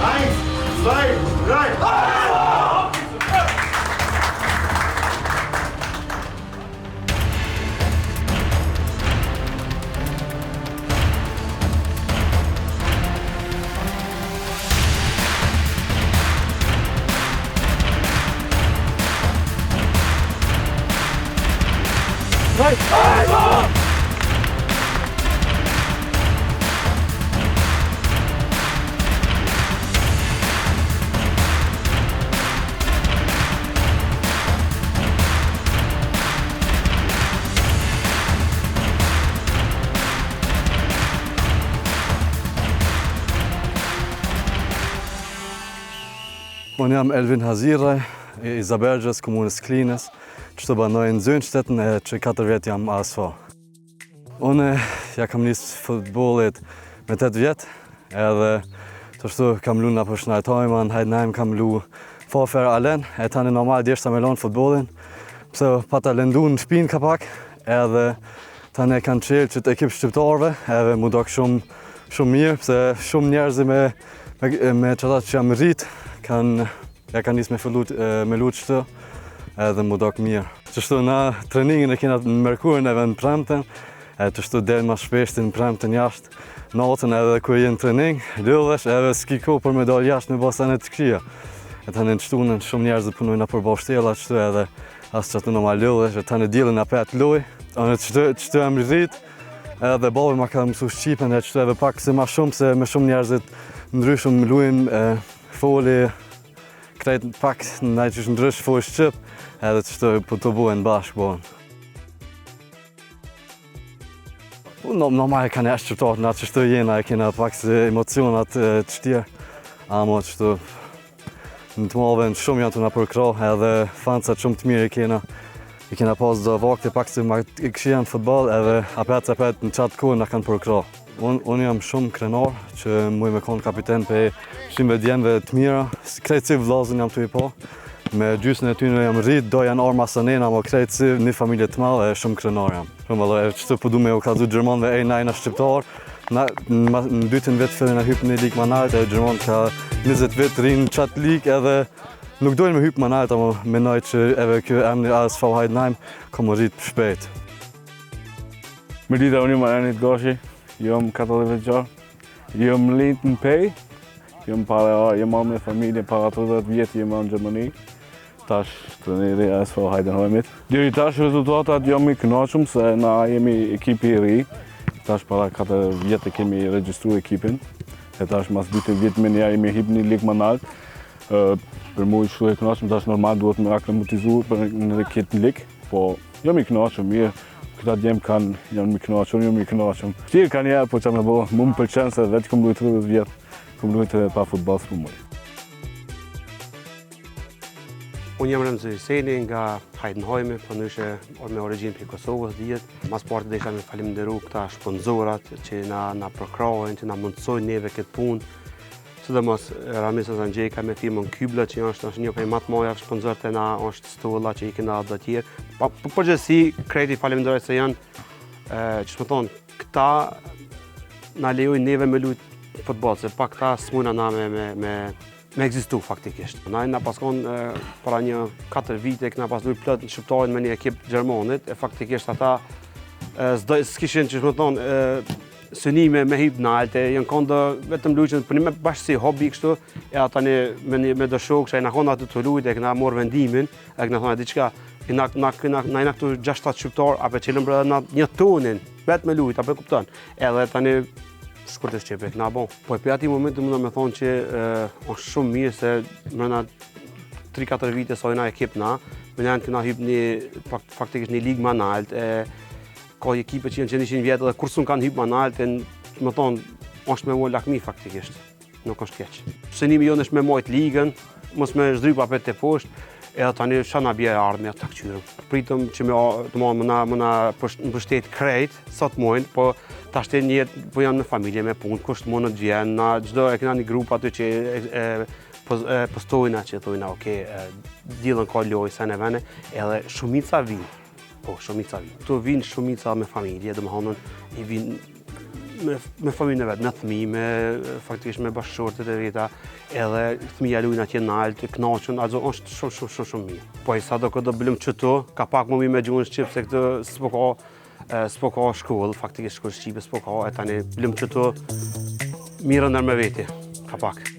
1, 2, 3. Unë jam Elvin Haziraj, i Zabergjës, komunës Klinës, që të banoj në Zynështetën e që 4 vjetë jam ASFA. Unë ja kam nisë futbolit me 8 vjetë, edhe të shtu kam lu në përshënaj Tojman, Heidenheim kam lu Fofer Alen, e tani normal djeshta me lonë futbolin, pëse pata lëndu në shpinë ka pak, edhe tani kanë qelë që të ekip shqiptarve, edhe mu dok shumë mirë, pëse shumë njerëzi me qëta që jam rritë, ja kanë nisë me lutë qëtë, edhe mu dok mirë. Qështu na treningin e kena në mërkurën edhe në premten, të shtu delë ma shpeshtin në premten jashtë, natën edhe kër jenë trening, lëdhesh edhe s'ki ko për me dalë jashtë me basen e të kria. E tani në qëtunën shumë njerëzë punojnë për boshtela qëtu edhe asë qëtu në ma lëdhesh, e tani dilën apet loj, qëtu e më rritë, edhe babi ma ka mësu Shqipen e qëtu edhe pak se ma shumë se me shumë njerëzit ndryshëm lujnë foli krejt pak në që ndrysh foli Shqip, edhe qëtu po të bujnë bashkë bojnë. Normal e kanë e shqiptarët në atë qështu jena, e kena pak se emocionat të shtjerë, amo qështu në të mave shumë janë të nga përkra, edhe fancat shumë të mirë i kena pas do vakte pak se ma këshia në futbol, edhe apet në qatë kohë nga kanë përkra. Unë jam shumë krenar që muj me konë kapiten për shimve djemve të mira, krejt si vlazën jam të i po. Me gjysën e ty në jam rritë, do janë orë masanena, mo krejt si një familje të malë e shumë krenar jam. Shumë vëllë, e qëtë po du me u kazu Gjermanve e shqiptar, në dytin vetë fillin e hypë një ligë manarët, e Gjerman ka 20 vetë rinë qatë ligë edhe nuk dojnë me hypë manarët, ama menoj që edhe kjo emni ASV Heidenheim ka më rritë shpejt. Me dita unë jam Aranit Gashi, jam 14 vjeçar, jam lind në Pej, jam marrë me familje para 30 vjetë jam në Gjermani. Tash treneri ASV Heidenheimit. Deri tash rezultatat jam i kënaqur se na jemi ekipi i ri. Tash para 4 vjetë kemi regjistruar ekipin. E tash mas 2 vjetë me njerë jemi hip një ligë më lart. Për mua është e kënaqur, tash normal duhet me aklimatizuar për në këtë ligë, po jam i kënaqur mirë. Këta djemë janë i kënaqur. Shtirë kanë njerë, po që me bo, mu më pëlqen se vetë kom lujtë 30 vjetë, kom lujtë pa futbol së për muj. Unë jam Remzi Hyseni nga Heidenheim, po nëshe me origjinë për Kosovës dhjetë. Mas partë dhe isha me falimderu këta sponsorat që na përkrajnë, që na mundësojnë neve këtë punë. Sidomos Ramisa Zangjeka me firmën Kybla që është një prej më të mëdha sponsorët e na, është Stolla që i kena dhe tjerë. Përgjithësi krejti faleminderoj se janë, që më thonë, këta na lejojnë neve me lujtë futboll, se pa këta s'mujna na me egzistu faktikisht. Na paskon para një 4 vite këna pas lujtë plot në shqiptarin me një ekip Gjermanit, e faktikisht ata s'kishin që më thonë synime me hip nalte, janë kondo vetëm luqen për një me bashkë si hobi kështu, e ata me dëshok që e na konë atë të lujt, e këna morë vendimin, e këna thonë diqka, na jena këtu 6-7 shqiptar, ape qëllëm për edhe një tonin, vetë me lujt, ape kupton, edhe tani shkurtë Shqipe, këna bon. Po e për ati momentu munda me thonë që është shumë mirë se mërëna 3-4 vite sa jena ekip na, me janë këna hyp faktikisht një ligë ma nalt, ka ekipe që janë që 100 vjetë dhe kur s'un kanë hypë manalt, më thonë, është me mojë lakmi faktikisht, nuk është keq. Synimi jonë është me mojtë ligën, mos me zhdryp apet të poshtë, edhe tani shana bje ardhme atë të këqyrëm. Pritëm që më na mbështet krejt, sa të mojnë, po ta shten jetë, po janë me familje, me punë, kusht më në gjenë, na gjdo e këna një grup aty që postojna që thujna, okej, dilën ka lojë, se në vene, edhe shumica vinë. Po, shumica vinë. Tu vinë shumica me familje, dhe më hanën, i vinë me familjen e vet, me fëmijë, faktikisht me bashkëshortet e veta, edhe fëmija luajnë atje në altë, kënaqen, ajo është shumë mirë. Po sado që do bëjmë çto, ka pak më mirë me gjuhën shqip se këtë s'po ka shkollë, faktikisht shkollë shqipe s'po ka, e tani bëjmë çto mirë ndër me veti, ka pak.